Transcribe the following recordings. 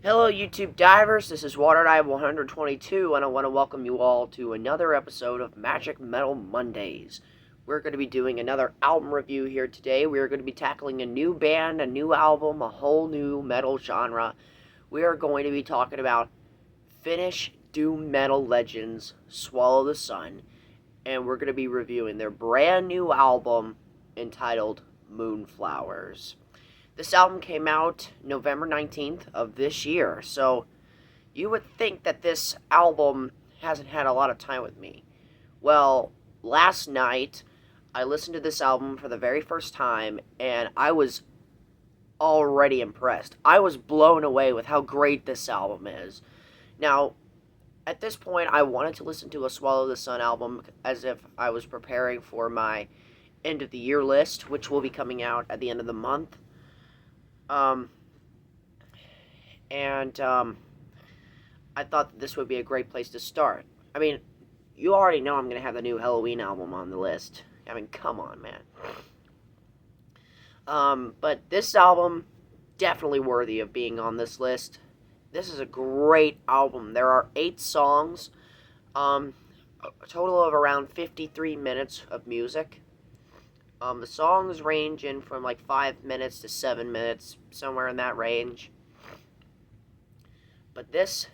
Hello, YouTube divers. This is Water Dive 122, and I want to welcome you all to another episode of Magic Metal Mondays. We're going to be doing another album review here today. We are going to be tackling a new band, a new album, a whole new metal genre. We are going to be talking about Finnish doom metal legends Swallow the Sun, and we're going to be reviewing their brand new album entitled Moonflowers. This album came out November 19th of this year, so you would think that this album hasn't had a lot of time with me. Well, last night I listened to this album for the very first time, and I was already impressed. I was blown away with how great this album is. Now, at this point, I wanted to listen to a Swallow the Sun album as if I was preparing for my end of the year list, which will be coming out at the end of the month. I thought that this would be a great place to start. I mean, you already know I'm going to have the new Halloween album on the list. I mean, come on, man. But this album, definitely worthy of being on this list. This is a great album. There are 8 songs, a total of around 53 minutes of music. The songs range in from like 5 minutes to 7 minutes, somewhere in that range. But this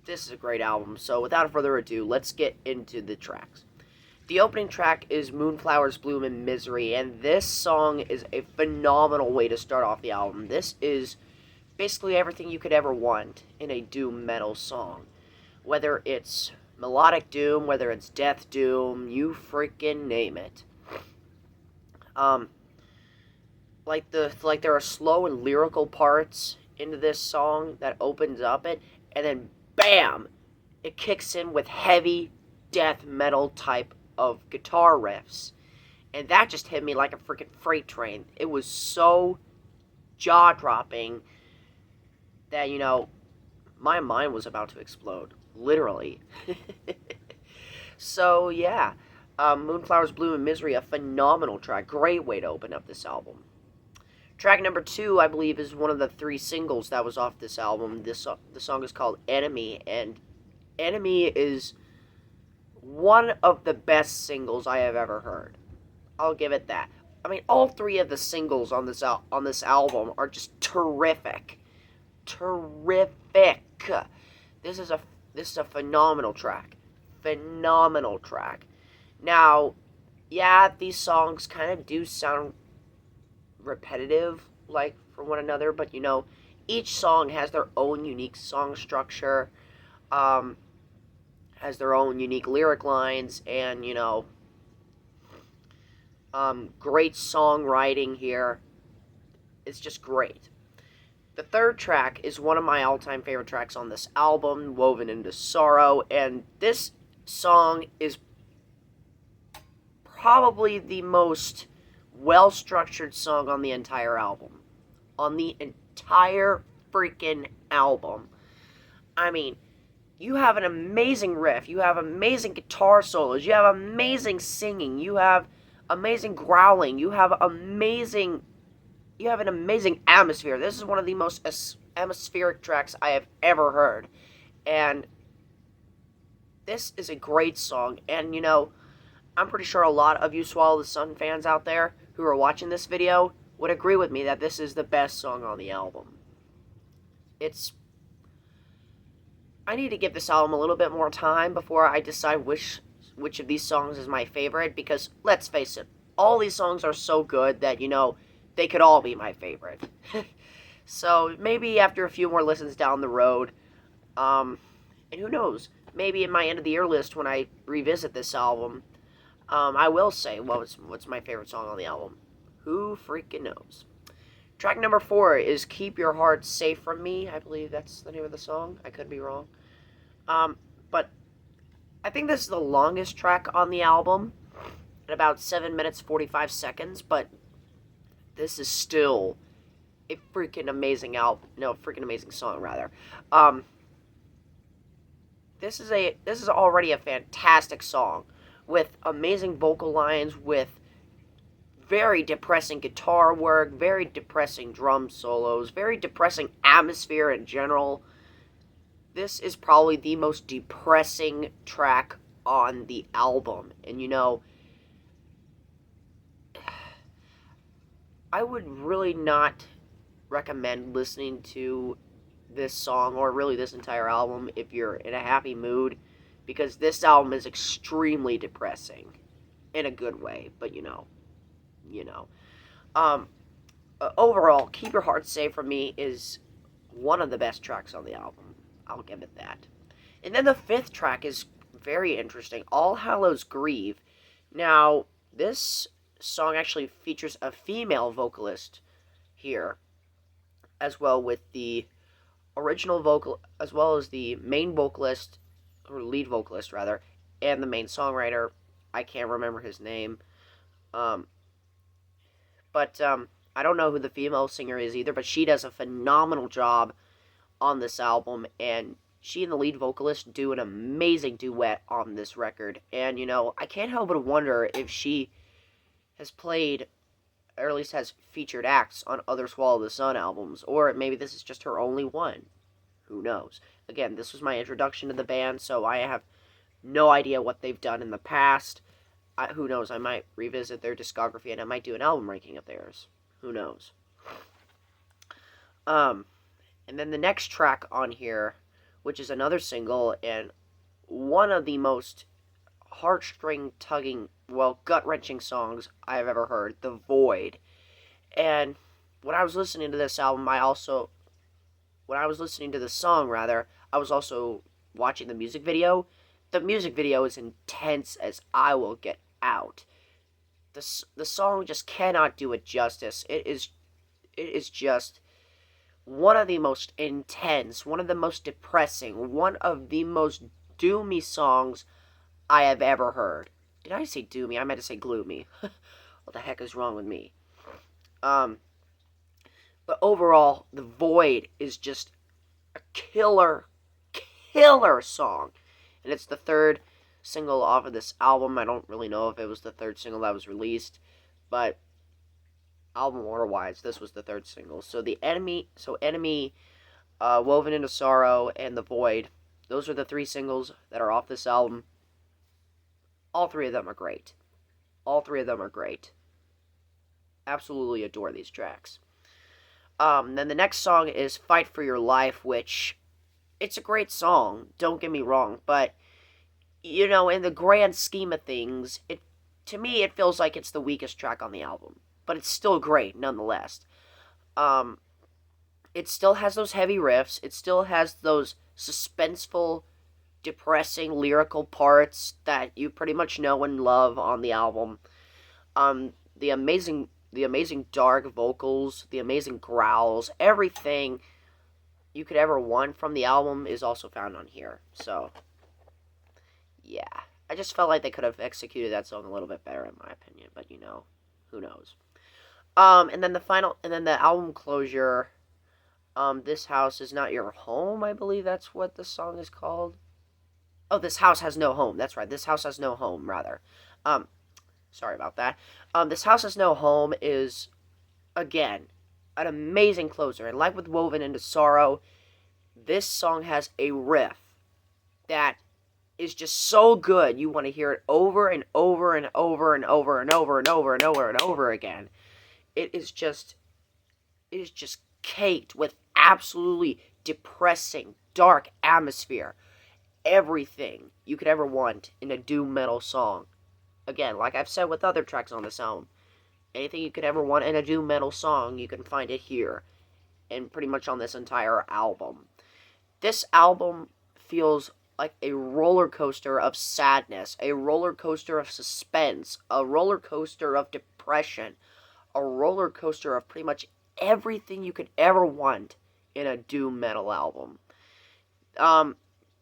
is a great album. So without further ado, let's get into the tracks. The opening track is Moonflowers, Bloom, and Misery, and this song is a phenomenal way to start off the album. This is basically everything you could ever want in a doom metal song. Whether it's melodic doom, whether it's death doom, you freaking name it. There are slow and lyrical parts into this song that opens up it, and then bam, it kicks in with heavy death metal type of guitar riffs, and that just hit me like a freaking freight train. It was so jaw-dropping that, my mind was about to explode, literally. So yeah, Moonflowers, Bloom, and Misery, a phenomenal track. Great way to open up this album. Track number 2, I believe, is one of the 3 singles that was off this album. The song is called Enemy, and Enemy is one of the best singles I have ever heard. I'll give it that. I mean, all 3 of the singles on this album are just terrific. Terrific. This is a phenomenal track. Phenomenal track. Now, yeah, these songs kind of do sound repetitive, like, for one another, but, each song has their own unique song structure, has their own unique lyric lines, and, great songwriting here. It's just great. The third track is one of my all-time favorite tracks on this album, Woven into Sorrow, and this song is probably the most well-structured song on the entire album. On the entire freaking album. I mean, you have an amazing riff, you have amazing guitar solos, you have amazing singing, you have amazing growling, you have an amazing atmosphere. This is one of the most atmospheric tracks I have ever heard. And this is a great song. And, I'm pretty sure a lot of you Swallow the Sun fans out there who are watching this video would agree with me that this is the best song on the album. I need to give this album a little bit more time before I decide which of these songs is my favorite, because, let's face it, all these songs are so good that, they could all be my favorite. So, maybe after a few more listens down the road, and who knows, maybe in my end of the year list when I revisit this album, I will say what's my favorite song on the album. Who freaking knows? Track number 4 is Keep Your Heart Safe From Me. I believe that's the name of the song. I could be wrong. But I think this is the longest track on the album, at about 7 minutes 45 seconds, but this is still a freaking amazing album. No, freaking amazing song, rather. This is already a fantastic song with amazing vocal lines, with very depressing guitar work, very depressing drum solos, very depressing atmosphere in general. This is probably the most depressing track on the album. And I would really not recommend listening to this song, or really this entire album, if you're in a happy mood, because this album is extremely depressing in a good way. But you know. Um, Overall, Keep Your Heart Safe for me is one of the best tracks on the album. I'll give it that. And then the fifth track is very interesting, All Hallows Grieve. Now, this song actually features a female vocalist here, as well with the original vocal, as well as the main vocalist, or lead vocalist rather, and the main songwriter. I can't remember his name. Um, but I don't know who the female singer is either, but she does a phenomenal job on this album, and she and the lead vocalist do an amazing duet on this record. And, I can't help but wonder if she has played, or at least has featured acts on other Swallow the Sun albums, or maybe this is just her only one. Who knows? Again, this was my introduction to the band, so I have no idea what they've done in the past. Who knows? I might revisit their discography, and I might do an album ranking of theirs. Who knows? And then the next track on here, which is another single, and one of the most heartstring-tugging, well, gut-wrenching songs I've ever heard, The Void. And when I was listening to this album, when I was listening to the song, rather, I was also watching the music video. The music video is intense as I will get out. The song just cannot do it justice. It is just one of the most intense, one of the most depressing, one of the most doomy songs I have ever heard. Did I say doomy? I meant to say gloomy. What the heck is wrong with me? But overall, The Void is just a killer song. And it's the third single off of this album. I don't really know if it was the third single that was released, but album order-wise, this was the third single. So Enemy, Woven into Sorrow, and The Void, those are the three singles that are off this album. All three of them are great. Absolutely adore these tracks. Then the next song is Fight for Your Life, which, it's a great song, don't get me wrong, but, in the grand scheme of things, to me, it feels like it's the weakest track on the album. But it's still great, nonetheless. It still has those heavy riffs. It still has those suspenseful, depressing, lyrical parts that you pretty much know and love on the album. The amazing dark vocals, the amazing growls, everything you could ever want from the album is also found on here. So, yeah. I just felt like they could have executed that song a little bit better, in my opinion. But, who knows. And then the album closure, This House Is Not Your Home, I believe that's what the song is called. Oh, This House Has No Home, that's right, This House Has No Home, rather. Sorry about that. This House Has No Home is, again, an amazing closer, and like with Woven into Sorrow, this song has a riff that is just so good, you want to hear it over and over and over and over and over and over and over and over again. It is just caked with absolutely depressing, dark atmosphere. Everything you could ever want in a doom metal song. Again, like I've said with other tracks on this album, anything you could ever want in a doom metal song, you can find it here. And pretty much on this entire album. This album feels like a roller coaster of sadness, a roller coaster of suspense, a roller coaster of depression, a roller coaster of pretty much everything you could ever want in a doom metal album.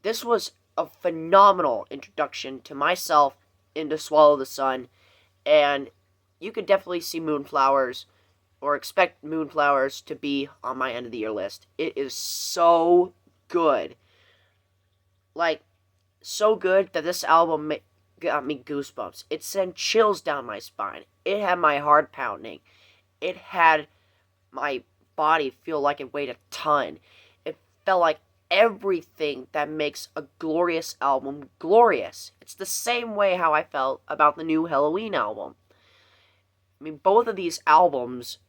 This was a phenomenal introduction to myself into Swallow the Sun, and you could definitely see Moonflowers, or expect Moonflowers to be on my end of the year list. It is so good. Like, so good that this album got me goosebumps. It sent chills down my spine. It had my heart pounding. It had my body feel like it weighed a ton. It felt like everything that makes a glorious album glorious. It's the same way how I felt about the new Halloween album. I mean, both of these albums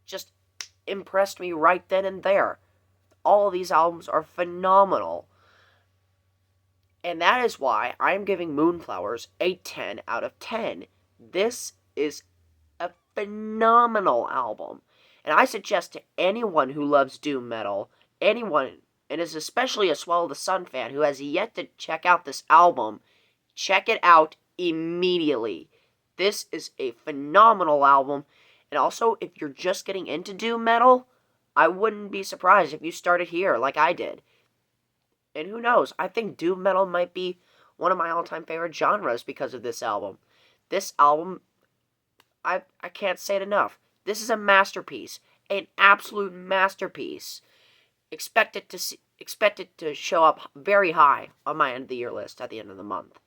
just impressed me right then and there. All of these albums are phenomenal. And that is why I'm giving Moonflowers a 10 out of 10. This is a phenomenal album. And I suggest to anyone who loves doom metal, anyone, and is especially a Swallow the Sun fan who has yet to check out this album, check it out immediately. This is a phenomenal album. And also, if you're just getting into doom metal, I wouldn't be surprised if you started here like I did. And who knows, I think doom metal might be one of my all-time favorite genres because of this album. This album, I can't say it enough. This is a masterpiece, an absolute masterpiece. Expect it to show up very high on my end of the year list at the end of the month.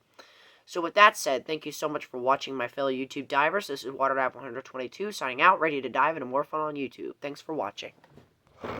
So with that said, thank you so much for watching my fellow YouTube divers. This is WaterDive122 signing out, ready to dive into more fun on YouTube. Thanks for watching.